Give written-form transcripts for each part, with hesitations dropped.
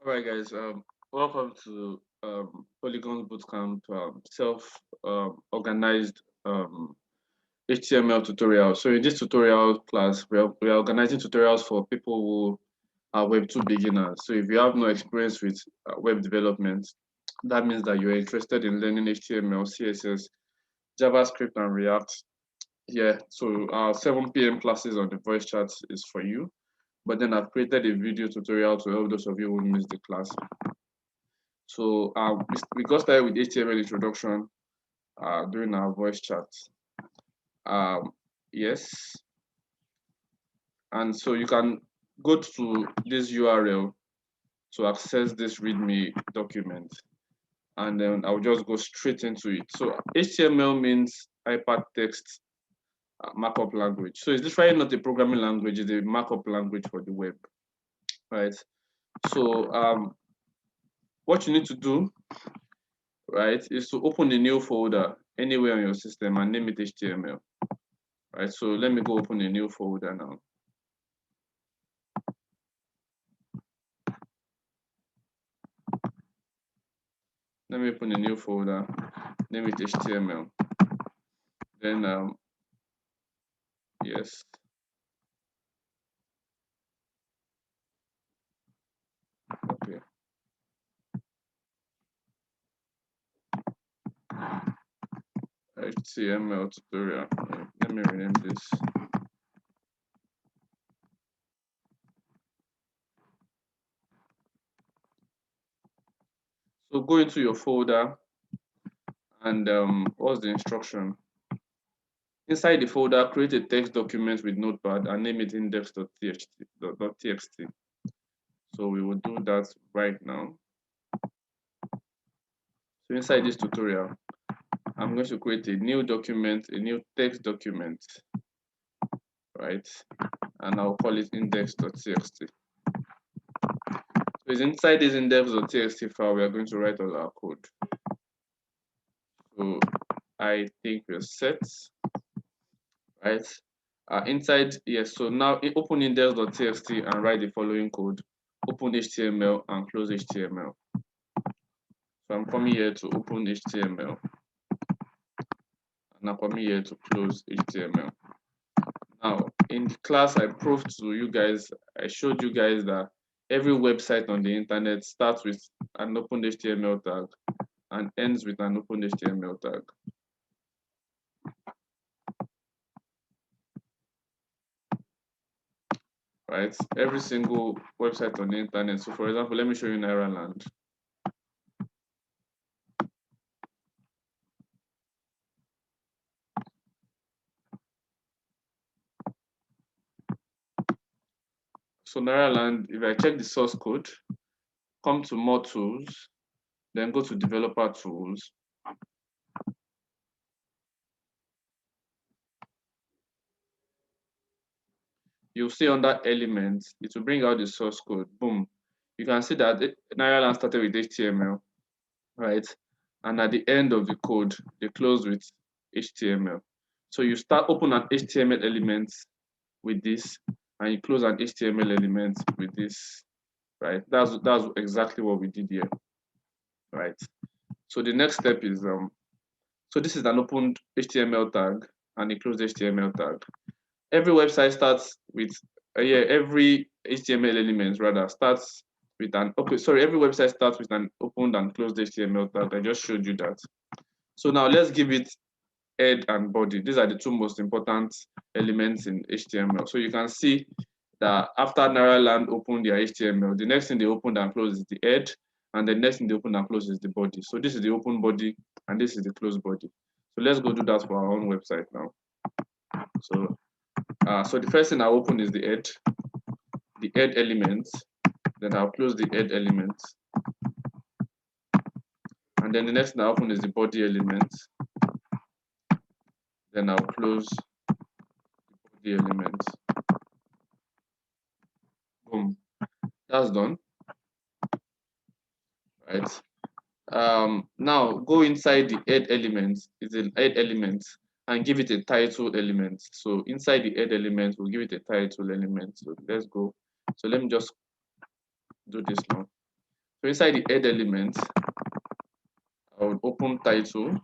All right, guys. Welcome to Polygon Bootcamp self organized HTML tutorial. So in this tutorial class, we are organizing tutorials for people who are Web 2 beginners. So if you have no experience with web development, that means that you're interested in learning HTML, CSS, JavaScript, and React. Yeah. So our 7 p.m. classes on the voice chat is for you. But then I've created a video tutorial to help those of you who missed the class. So we got started with HTML introduction during our voice chat. Yes, and so you can go to this URL to access this README document, and then I'll just go straight into it. So HTML means hypertext markup language. So it's literally not a programming language; it's a markup language for the web, right? So what you need to do, right, is to open a new folder anywhere on your system and name it HTML. Right, so let me go open a new folder now. Let me open a new folder, name it HTML. Then, yes. Okay. HTML tutorial. Let me rename this. So go into your folder and what's the instruction? Inside the folder, create a text document with Notepad and name it index.txt. So we will do that right now. So inside this tutorial, I'm going to create a new document, a new text document, right? And I'll call it index.txt. So it's inside this index.txt file, we are going to write all our code. So I think we're set, right? Inside, yes, so now open index.txt and write the following code. Open HTML and close HTML. So I'm coming here to open HTML. And I'm coming here to close HTML. Now, in class, I proved to you guys, I showed you guys that every website on the internet starts with an open HTML tag and ends with an open HTML tag. Right? Every single website on the internet. So for example, let me show you Nairaland. So Nairaland, if I check the source code, come to more tools, then go to developer tools. You'll see under elements, it will bring out the source code. Boom. You can see that Nairaland started with HTML, right? And at the end of the code, they close with HTML. So you open an HTML element with this, and you close an HTML element with this, right? That's exactly what we did here, right? So the next step is so this is an opened HTML tag and a closed HTML tag. Every website starts with every HTML element rather starts with an every website starts with an opened and closed HTML tag. I just showed you that. So now let's give it head and body. These are the two most important elements in HTML. So you can see that after Nairaland opened their HTML, the next thing they opened and closed is the head, and the next thing they open and close is the body. So this is the open body and this is the closed body. So let's go do that for our own website now. So so the first thing I open is the head element. Then I'll close the head element. And then the next thing I open is the body element. Then I'll close the body element. Boom. That's done. Right. Now go inside the head element, it's an head element, and give it a title element. So inside the head element, we'll give it a title element. So let's go. So let me just do this now. So inside the head element, I would open title,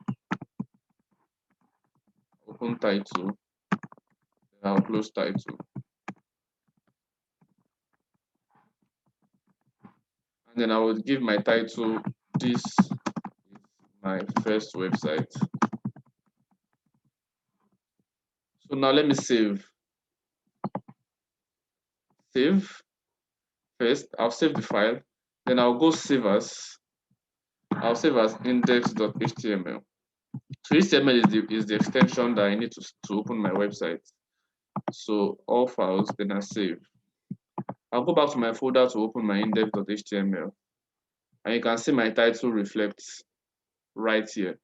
then I'll close title. And then I would give my title, this is my first website. So now let me save. Save first, I'll save the file, then I'll go save as, I'll save as index.html. So HTML is the extension that I need to open my website. So all files, then I save. I'll go back to my folder to open my index.html. And you can see my title reflects right here.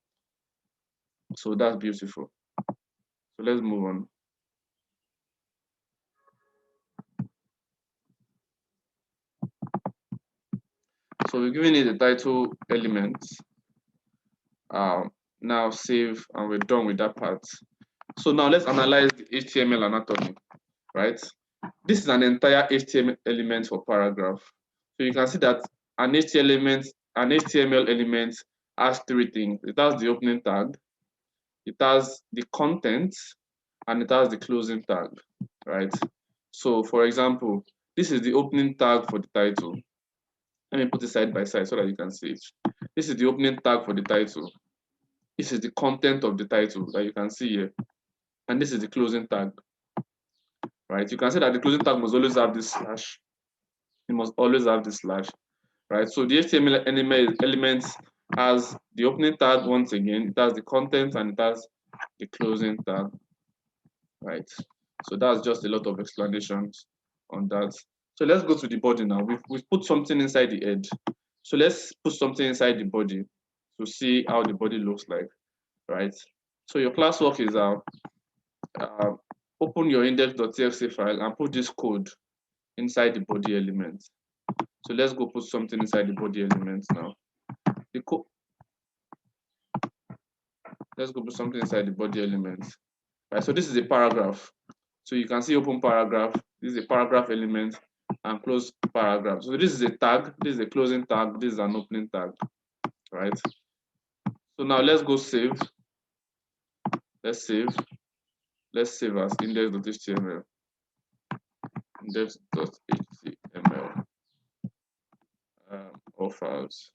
So that's beautiful. So let's move on. So we're giving it the title element. Now save, and we're done with that part. So now let's analyze the HTML anatomy, right? This is an entire HTML element for paragraph. So you can see that an HTML element has three things. It has the opening tag, it has the content, and it has the closing tag, right? So for example, this is the opening tag for the title. Let me put it side by side so that you can see it. This is the opening tag for the title. This is the content of the title that you can see here. And this is the closing tag, right? You can see that the closing tag must always have this slash. It must always have this slash, right? So the HTML element has the opening tag once again, it has the content, and it has the closing tag, right? So that's just a lot of explanations on that. So let's go to the body now. We've put something inside the head. So let's put something inside the body to see how the body looks like, right? So your classwork is open your index.txt file and put this code inside the body element. So let's go put something inside the body element now. Let's go put something inside the body element. Right, so this is a paragraph. So you can see open paragraph. This is a paragraph element and close paragraph. So this is a tag. This is a closing tag. This is an opening tag. Right. So now let's go save. Let's save. Let's save as index.html. Index.html. All files.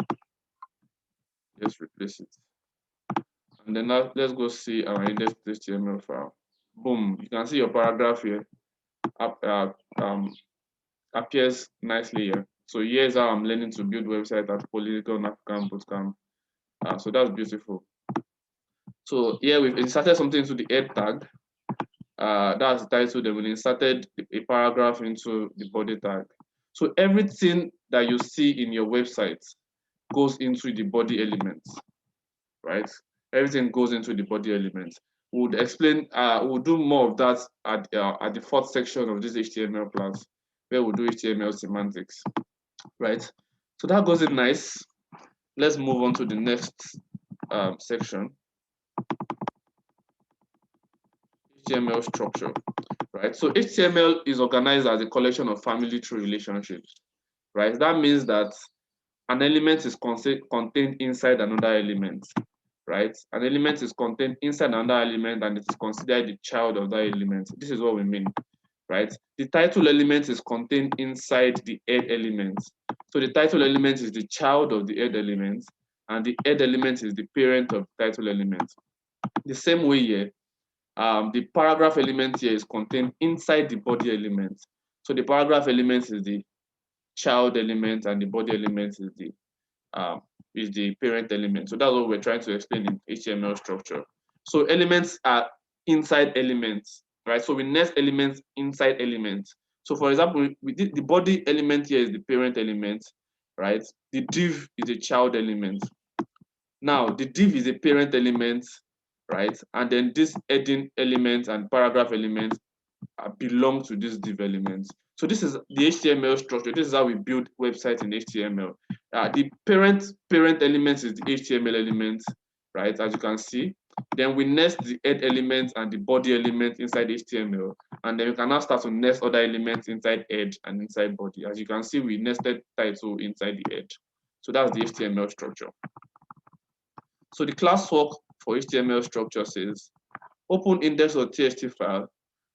Let's replace it. And then now let's go see our index.html file. Boom, you can see your paragraph here appears nicely here. So here's how I'm learning to build website at Polygon Africa Bootcamp. So that's beautiful. So here we've inserted something into the head tag. That's the title. Then we inserted a paragraph into the body tag. So everything that you see in your website goes into the body elements, right? Everything goes into the body elements. We'll explain. We'll do more of that at the fourth section of this HTML class, where we'll do HTML semantics, right? So that goes in nice. Let's move on to the next section. HTML structure, right? So HTML is organized as a collection of family tree relationships, right? That means that an element is contained inside another element, right? An element is contained inside another element and it is considered the child of that element. This is what we mean, right? The title element is contained inside the head element. So the title element is the child of the head element and the head element is the parent of the title element. The same way here, the paragraph element here is contained inside the body element. So the paragraph element is the child element and the body element is the parent element. So that's what we're trying to explain in HTML structure. So elements are inside elements, right? So we nest elements inside elements. So for example, the body element here is the parent element, right? The div is a child element. Now the div is a parent element, right? And then this heading element and paragraph element belong to this div element. So this is the HTML structure. This is how we build websites in HTML. The parent element is the HTML element, right? As you can see. Then we nest the head element and the body element inside HTML. And then we can now start to nest other elements inside head and inside body. As you can see, we nested title inside the head. So that's the HTML structure. So the class work for HTML structure says, open index.txt file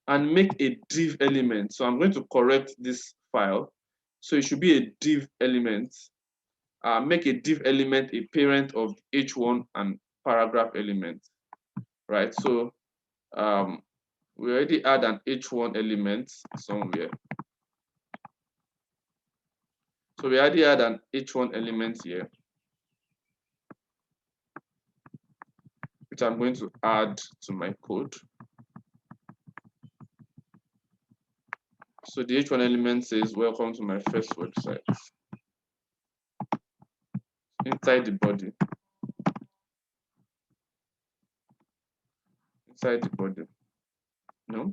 and make a div element. So I'm going to correct this file. So it should be a div element. Make a div element a parent of h1 and paragraph element, right? So we already add an h1 element somewhere. So we already add an h1 element here, which I'm going to add to my code. So the h1 element says, welcome to my first website. Inside the body. Inside the body. No?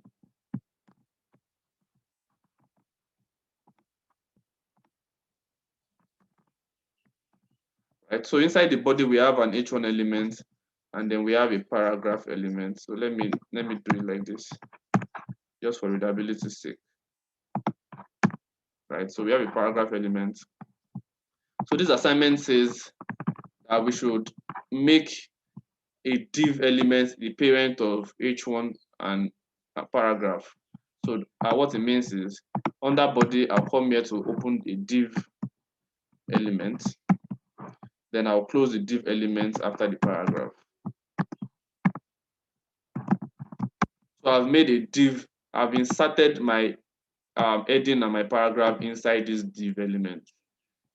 Right. So inside the body we have an h1 element, and then we have a paragraph element. So let me do it like this, just for readability's sake. Right. So we have a paragraph element. So this assignment says that we should make a div element the parent of h1 and a paragraph. So what it means is, under body, I'll come here to open a div element. Then I'll close the div element after the paragraph. So I've made a div. I've inserted my heading and my paragraph inside this div element.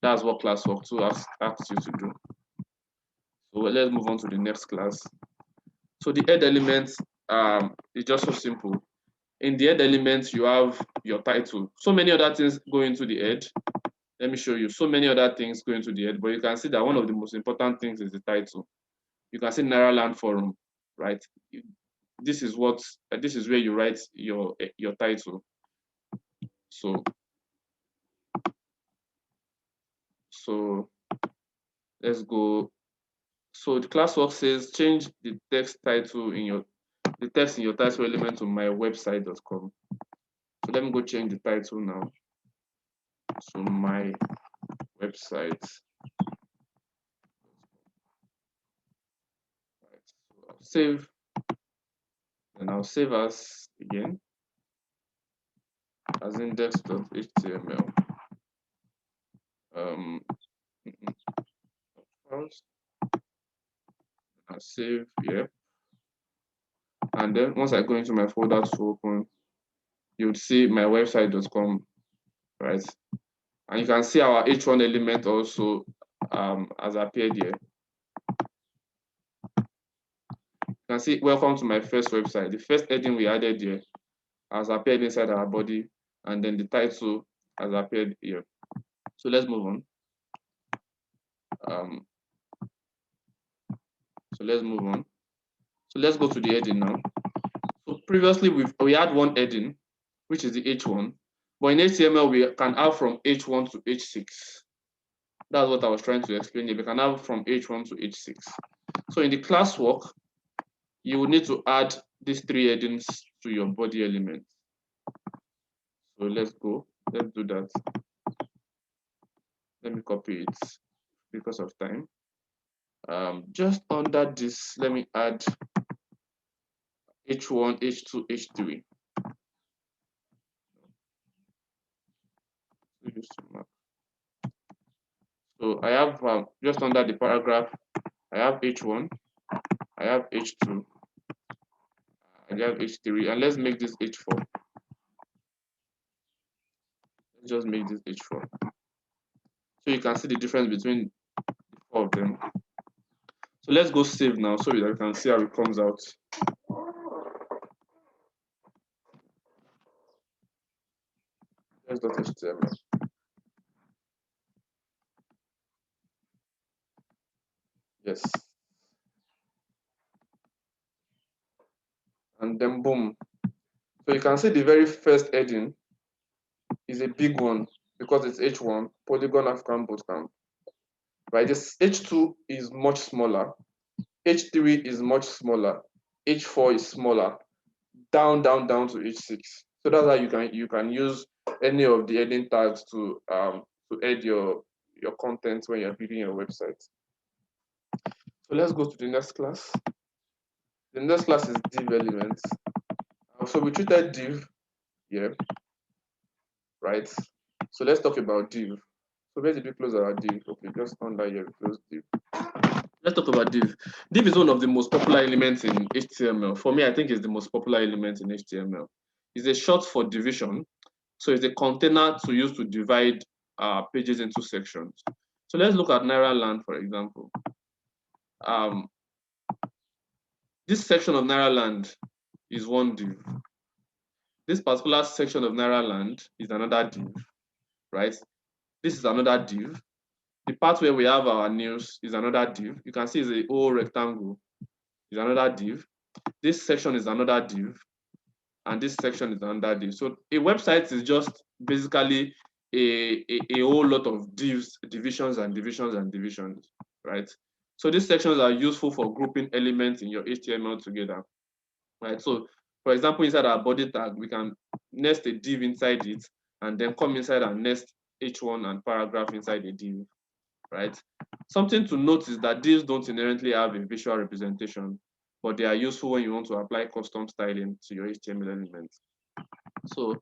That's what class work 2 asks you to do. So let's move on to the next class. So the head element is just so simple. In the head element, you have your title. So many other things go into the head. Let me show you. So many other things go into the head, but you can see that one of the most important things is the title. You can see Nairaland Forum, right? This is where you write your title. So let's go. So the classwork says change the text in your title element to mywebsite.com. So let me go change the title now to my website. Right. So I'll save, and I'll save as again as index.html. First, I'll save here, and then once I go into my folder to open, you'd see my website.com, right? And you can see our h1 element also has appeared here. You can see welcome to my first website. The first heading we added here has appeared inside our body, and then the title has appeared here. So let's move on. So let's go to the heading now. So previously we had one heading, which is the h1, but in HTML we can have from h1 to h6. That's what I was trying to explain here. We can have from h1 to h6. So in the classwork, you will need to add these 3 headings to your body element. So let's do that. Let me copy it because of time. Just under this, let me add h1, h2, h3. So I have just under the paragraph, I have h1, I have h2, I have h3, and let's make this h4. Let's just make this h4. So you can see the difference between the 4 of them. So let's go save now so that you can see how it comes out. Let's.html. Yes. And then boom. So you can see the very first heading is a big one because it's H1, Polygon African Bootcamp. Right? This H2 is much smaller. H3 is much smaller. H4 is smaller. Down to H6. So that's how you can use any of the heading tags to add your your content when you're building your website. So let's go to the next class. The next class is div elements. So we treated div here, right? So let's talk about div. So where did we close our div? Okay, just under here we close div. Let's talk about div. Div is one of the most popular elements in HTML. For me, I think it's the most popular element in HTML. It's a short for division. So it's a container to use to divide pages into sections. So let's look at Nairaland, for example. This section of Nairaland is one div. This particular section of Nairaland is another div, right? This is another div. The part where we have our news is another div. You can see it's a whole rectangle, is another div. This section is another div, and this section is another div. So a website is just basically a whole lot of divs, divisions and divisions and divisions, right? So these sections are useful for grouping elements in your HTML together, right? So for example, inside our body tag, we can nest a div inside it and then come inside and nest h1 and paragraph inside a div, right? Something to note is that divs don't inherently have a visual representation, but they are useful when you want to apply custom styling to your HTML elements. So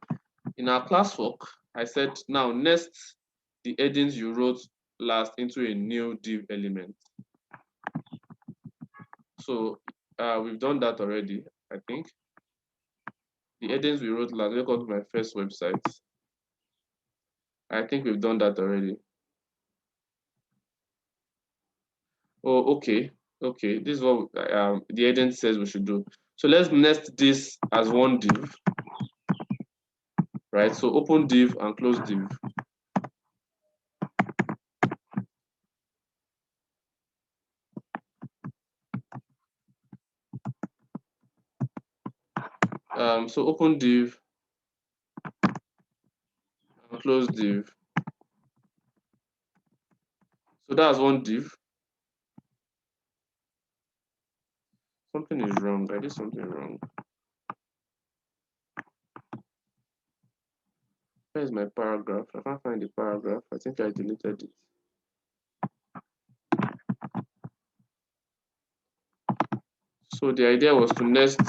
in our classwork, I said now nest the headings you wrote last into a new div element. So we've done that already, I think. The headings we wrote last, let's go to my first website. I think we've done that already. Oh, okay. Okay, this is what the heading says we should do. So let's nest this as one div, right? So open div and close div. So open div and close div. So that's one div. Something is wrong. I did something wrong. Where's my paragraph? I can't find the paragraph. I think I deleted it. So the idea was to nest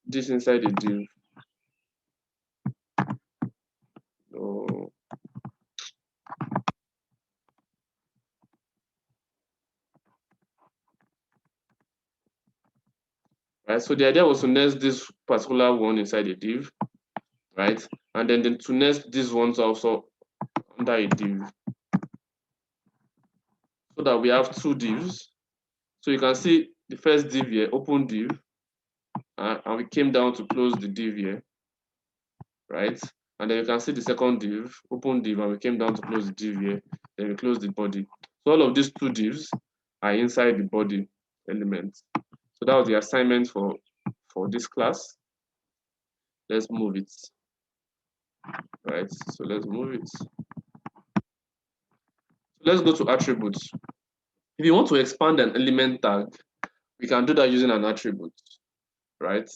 this inside a div. No. Right. So the idea was to nest this particular one inside a div, right? And then to nest these ones also under a div, so that we have two divs. So you can see the first div here, open div, and we came down to close the div here, right? And then you can see the second div, open div, and we came down to close the div here, then we close the body. So all of these two divs are inside the body element. So that was the assignment for this class. Let's move it, right? So let's move it. So let's go to attributes. If you want to expand an element tag, we can do that using an attribute, right?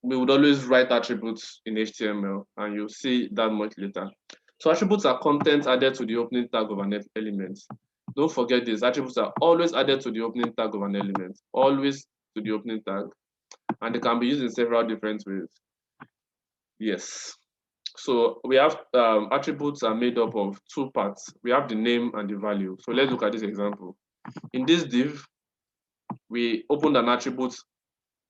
We would always write attributes in HTML, and you'll see that much later. So attributes are content added to the opening tag of an element. Don't forget this, attributes are always added to the opening tag of an element, always to the opening tag, and they can be used in several different ways. Yes. So we have attributes are made up of two parts. We have the name and the value. So let's look at this example. In this div, we opened an attribute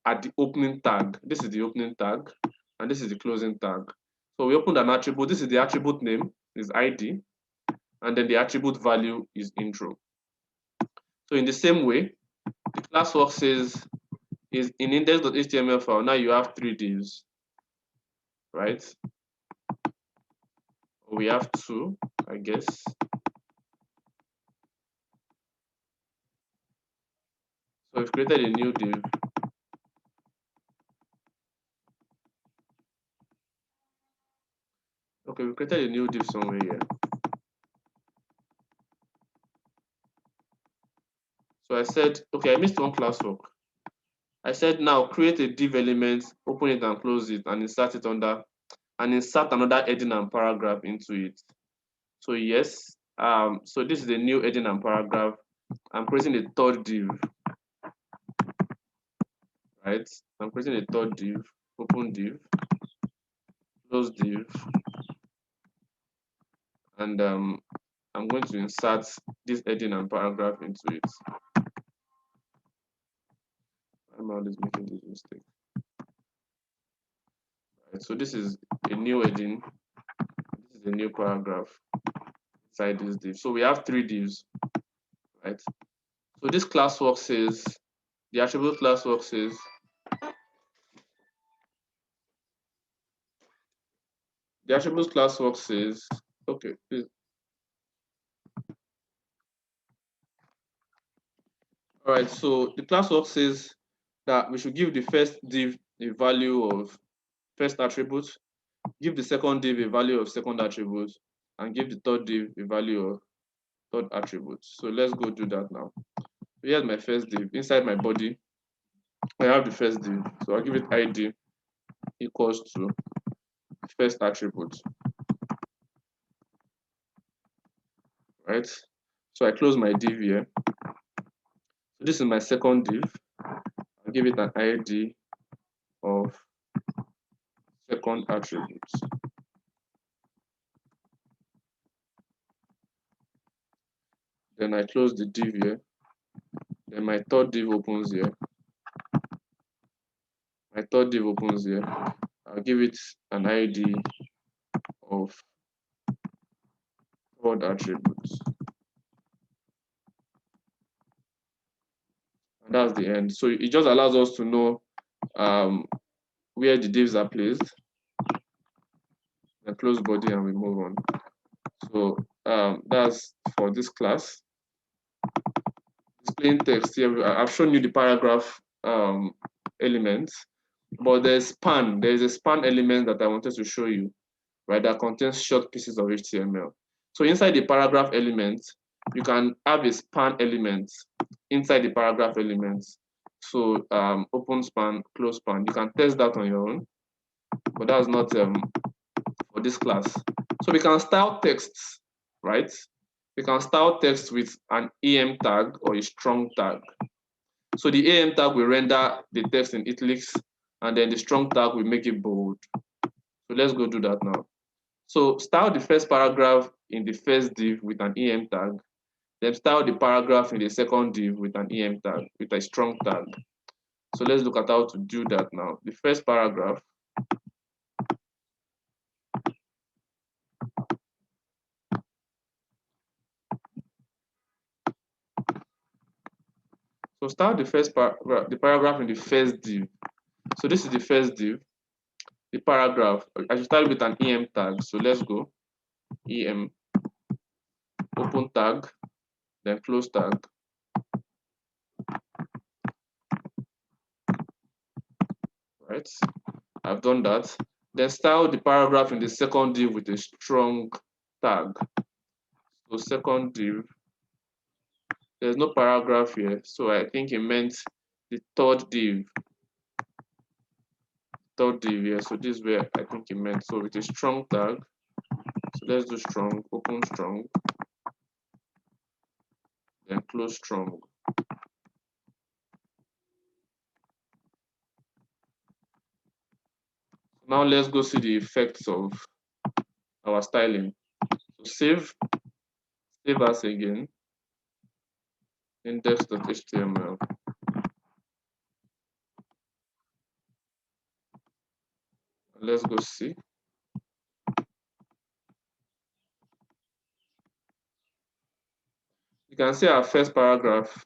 at the opening tag. This is the opening tag, and this is the closing tag. So we opened an attribute. This is the attribute name, is ID, and then the attribute value is intro. So in the same way, the classwork says is in index.html file. Now you have three divs, right? We have two, I guess. So we've created a new div. Okay, we created a new div somewhere here. So I said, okay, I missed one classwork. I said now create a div element, open it and close it, and insert it under, and insert another heading and paragraph into it. So yes, so this is a new heading and paragraph. I'm creating a third div, right? I'm creating a third div, open div, close div, and I'm going to insert this heading and paragraph into it. I'm always making this mistake. Right, so this is a new heading. This is a new paragraph inside this div. So we have three divs, right? So this classwork says, the attribute classwork says, the attribute classwork says, okay, please. All right, so the classwork says that we should give the first div a value of first attribute, give the second div a value of second attribute, and give the third div a value of third attribute. So let's go do that now. Here's my first div. Inside my body, I have the first div. So I'll give it ID equals to first attribute, right? So I close my div here. So this is my second div. I'll give it an ID of second attribute. Then I close the div here. Then my third div opens here. My third div opens here. I'll give it an ID of third attribute. And that's the end. So it just allows us to know where the divs are placed. And close body and we move on. So that's for this class. Displaying text here. I've shown you the paragraph elements, but there's span. There's a span element that I wanted to show you, right? That contains short pieces of HTML. So inside the paragraph element, you can have a span element inside the paragraph elements. So open span, close span. You can test that on your own, but that's not for this class. So we can style texts, right? We can style text with an EM tag or a strong tag. So the EM tag will render the text in italics, and then the strong tag will make it bold. So let's go do that now. So style the first paragraph in the first div with an EM tag, then style the paragraph in the second div with an EM tag, with a strong tag. So let's look at how to do that now. The first paragraph, so start the first paragraph, the paragraph in the first div. So this is the first div, the paragraph. I should start with an EM tag. So let's go. EM, open tag, then close tag. Right? I've done that. Then style the paragraph in the second div with a strong tag. So second div, there's no paragraph here. So I think it meant the third div. Third div here. So this is where I think it meant. So with a strong tag. So let's do strong, open strong, then close strong. Now let's go see the effects of our styling. So save as again, index.html. Let's go see. You can see our first paragraph.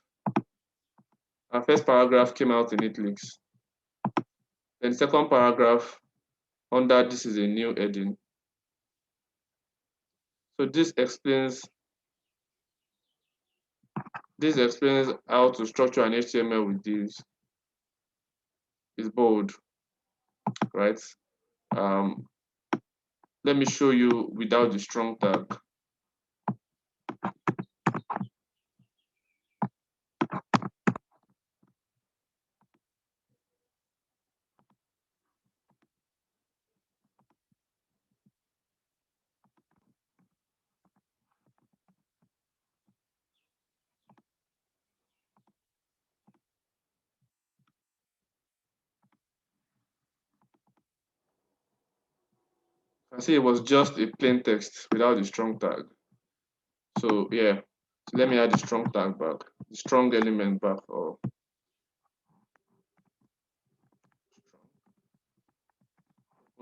Our first paragraph came out in italics. Then second paragraph under this is a new heading. So this explains how to structure an HTML with divs. It's bold, right? Let me show you without the strong tag. can see it was just a plain text without the strong tag. So yeah, so let me add the strong tag back, the strong element back, or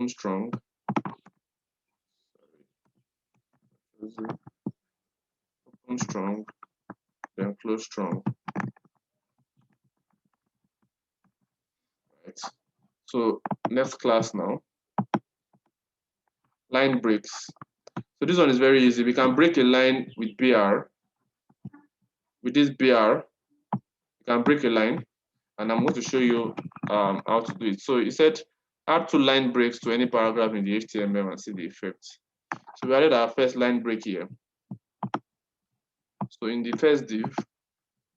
strong, open strong, then close strong. Right. So next class now, line breaks. So this one is very easy. We can break a line with BR. With this BR, you can break a line, and I'm going to show you how to do it. So it said add 2 line breaks to any paragraph in the HTML and see the effect. So we added our first line break here. So in the first div,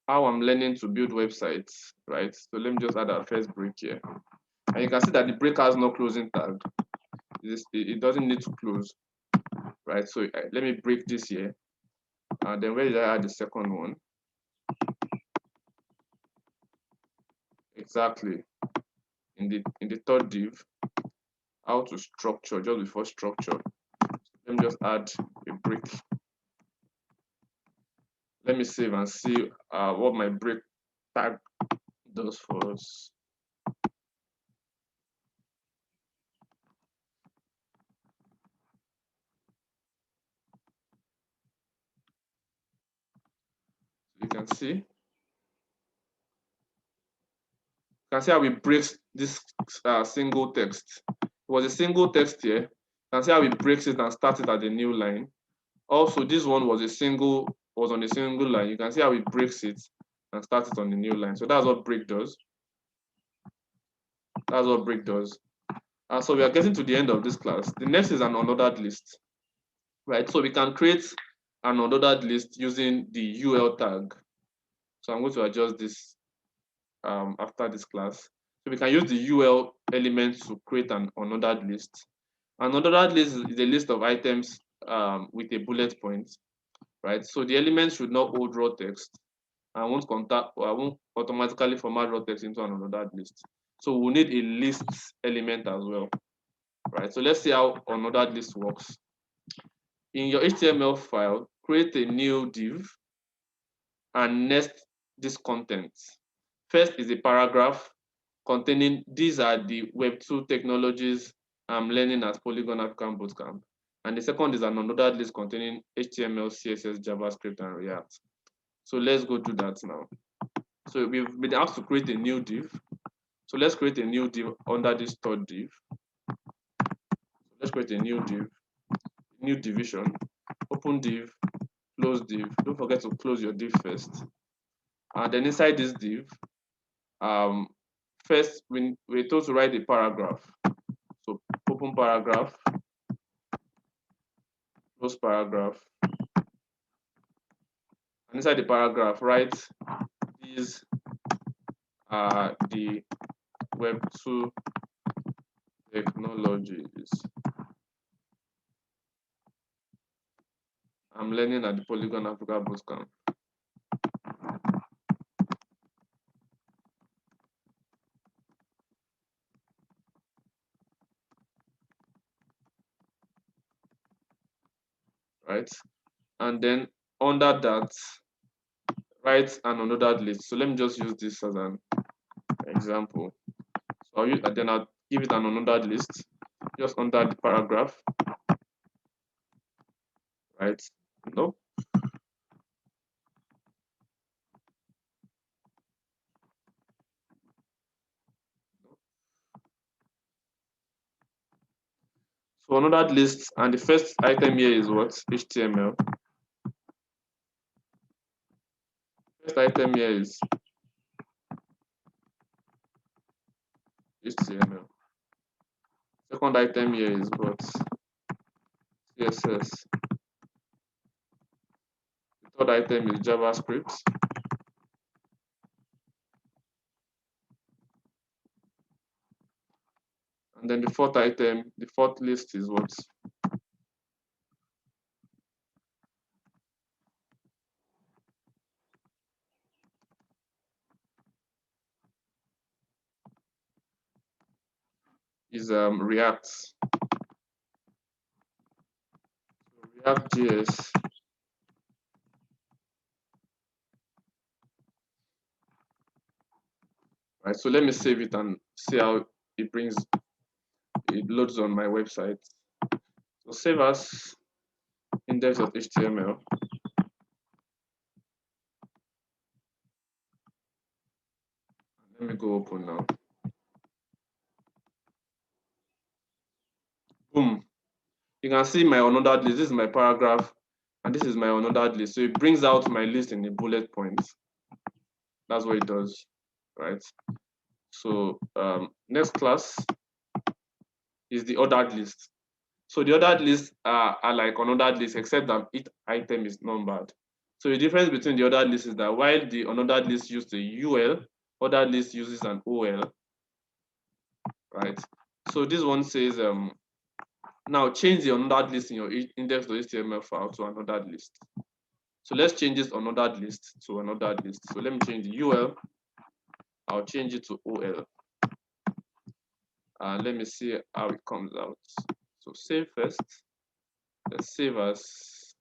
how I'm learning to build websites, right? So let me just add our first break here. And you can see that the break has no closing tag. It doesn't need to close, right? So let me break this here. And then where did I add the second one? Exactly. In the third div, how to structure, just before structure. Let me just add a break. Let me save and see what my break tag does for us. So you can see how we break this single text. It was a single text here. You can see how it breaks it and starts it at a new line. Also, this one was on a single line. You can see how it breaks it and starts it on a new line. So that's what break does. That's what break does. And so we are getting to the end of this class. The next is an unordered list, right? So we can create an unordered list using the UL tag. So I'm going to adjust this after this class. So we can use the UL element to create an unordered list. An unordered list is a list of items with a bullet point, right? So the elements should not hold raw text and won't automatically format raw text into an unordered list. So we'll need a list element as well, right? So let's see how unordered list works. In your HTML file, create a new div and nest this content. First is a paragraph containing these are the Web2 technologies I'm learning at Polygon Africa Bootcamp. And the second is an unordered list containing HTML, CSS, JavaScript, and React. So let's go do that now. So we've been asked to create a new div. So let's create a new div under this third div. Let's create a new div, new division, open div, close div. Don't forget to close your div first. And then inside this div, first we're told to write a paragraph. So open paragraph, close paragraph. And inside the paragraph, write these are the Web2 technologies I'm learning at the Polygon Africa Bootcamp. Right? And then under that, write an unordered list. So let me just use this as an example. So then I'll give it an unordered list just under the paragraph, right? No. So unordered list, and the first item here is what? HTML. First item here is HTML. Second item here is what? CSS. The third item is JavaScript. And then the fourth item, the fourth list is what? Is React. React.js. Right, so let me save it and see how it loads on my website. So save as index.html. Let me go open now. Boom. You can see my unordered list. This is my paragraph, and this is my unordered list. So it brings out my list in a bullet point. That's what it does, right? So next class is the ordered list. So the ordered lists are like unordered lists, except that each item is numbered. So the difference between the ordered list is that while the unordered list uses a UL, ordered list uses an OL, right? So this one says, now change the unordered list in your index.html file to an ordered list. So let's change this unordered list to an ordered list. So let me change the UL. I'll change it to OL. And let me see how it comes out. So save first. Let's save as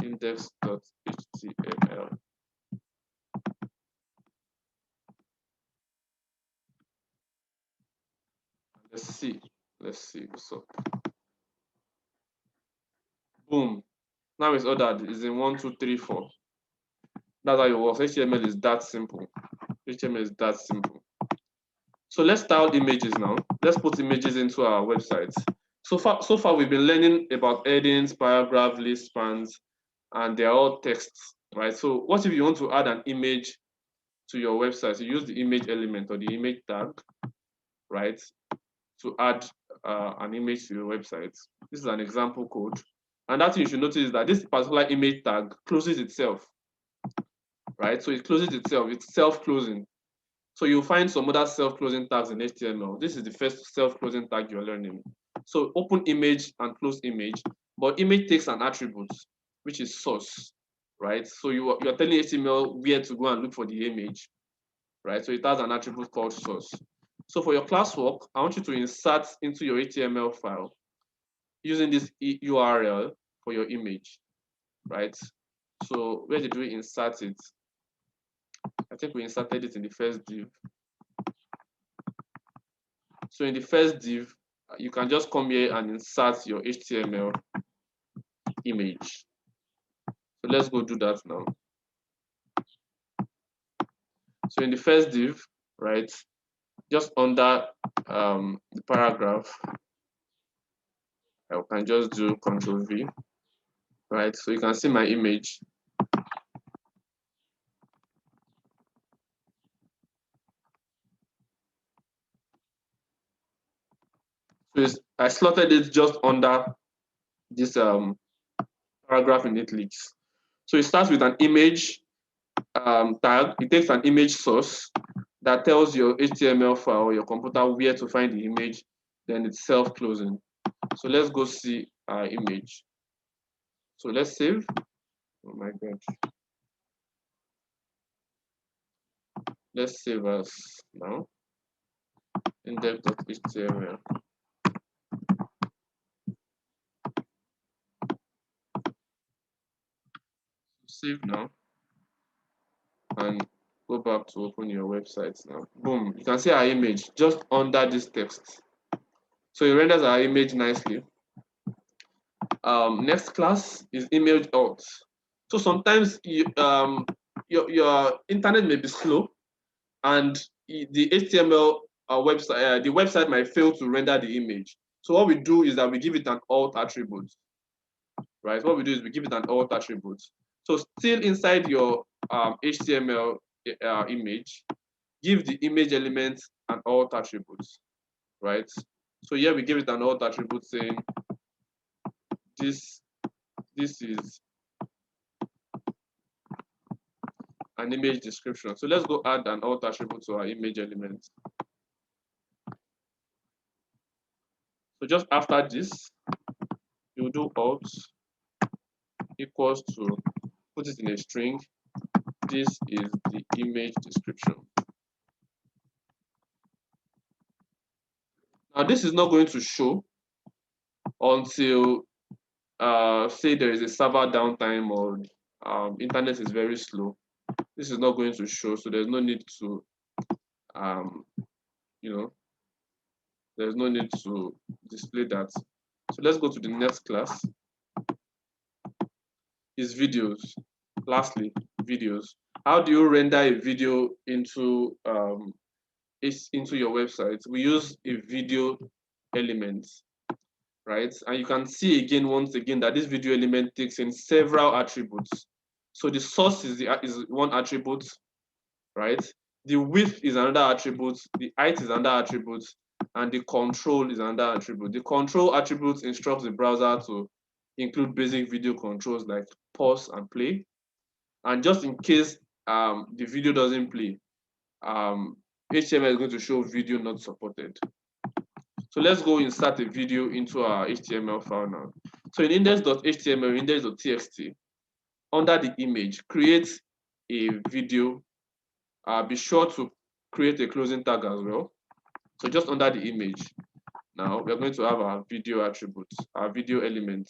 index.html. Let's see what's up. Boom. Now it's ordered. It's in 1, 2, 3, 4. That's how it works. HTML is that simple. HTML is that simple. So let's style images now. Let's put images into our website. So far we've been learning about headings, paragraph, list spans, and they're all texts, right? So what if you want to add an image to your website? So you use the image element or the image tag, right, to add an image to your website. This is an example code. And that thing you should notice is that this particular image tag closes itself, right? So it closes itself, it's self-closing. So you'll find some other self-closing tags in HTML. This is the first self-closing tag you're learning. So open image and close image, but image takes an attribute, which is source, right? So you're telling HTML where to go and look for the image, right? So it has an attribute called source. So for your classwork, I want you to insert into your HTML file using this URL for your image, right? So where did we insert it? I think we inserted it in the first div. So in the first div, you can just come here and insert your HTML image. So let's go do that now. So in the first div, right, just under the paragraph, I can just do Ctrl V, right? So you can see my image. So I slotted it just under this paragraph in italics. So it starts with an image tag. It takes an image source that tells your HTML file or your computer where to find the image. Then it's self-closing. So let's go see our image. So let's save. Oh my God. Let's save as now. Index.html. Save now. And go back to open your website now. Boom. You can see our image just under this text. So it renders our image nicely. Next class is image alt. So sometimes your internet may be slow, and the HTML website, the website might fail to render the image. So what we do is that we give it an alt attribute, right? What we do is we give it an alt attribute. So still inside your HTML image, give the image element an alt attribute, right? So here we give it an alt attribute saying this is an image description. So let's go add an alt attribute to our image element. So just after this, you do alt equals to, put it in a string. This is the image description. Now this is not going to show until say there is a server downtime or internet is very slow, this is not going to show. So there's no need to, you know, there's no need to display that. So let's go to the next class. Is videos. Lastly, videos. How do you render a video into your website? We use a video element, right? And you can see again, once again, that this video element takes in several attributes. So the source is one attribute, right? The width is another attribute, the height is another attribute, and the control is another attribute. The control attribute instructs the browser to include basic video controls like pause and play. And just in case the video doesn't play, HTML is going to show video not supported. So let's go insert a video into our HTML file now. So in index.html, index.txt, under the image, create a video. Be sure to create a closing tag as well. So just under the image, now we're going to have our video attributes, our video elements,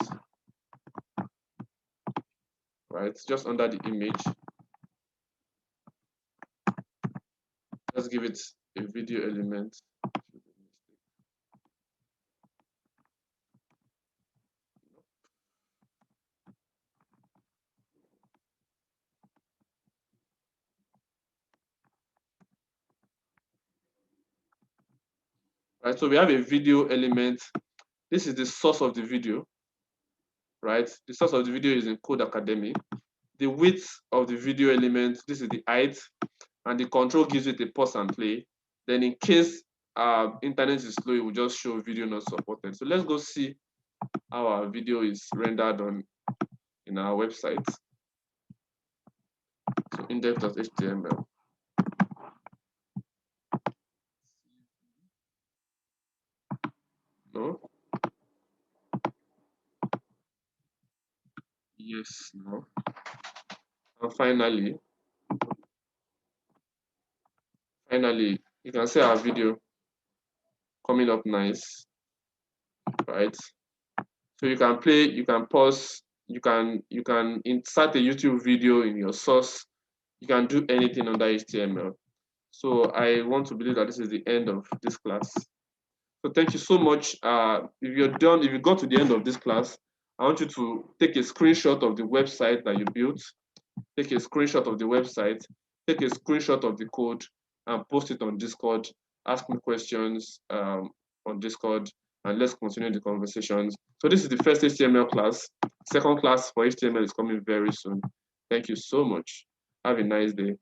right? Just under the image. Let's give it a video element. Right, so we have a video element. This is the source of the video, right? The source of the video is in Code Academy. The width of the video element, this is the height, and the control gives it a pause and play. Then in case internet is slow, it will just show video not supported. So let's go see how our video is rendered on in our website. So index.html. No. Yes, no. And finally, you can see our video coming up nice, right? So you can play, you can pause, you can insert a YouTube video in your source. You can do anything under HTML. So I want to believe that this is the end of this class. So thank you so much. If you're done, if you got to the end of this class, I want you to take a screenshot of the website that you built, take a screenshot of the website, take a screenshot of the code, and post it on Discord. Ask me questions on Discord, and let's continue the conversations. So this is the first HTML class. Second class for HTML is coming very soon. Thank you so much. Have a nice day.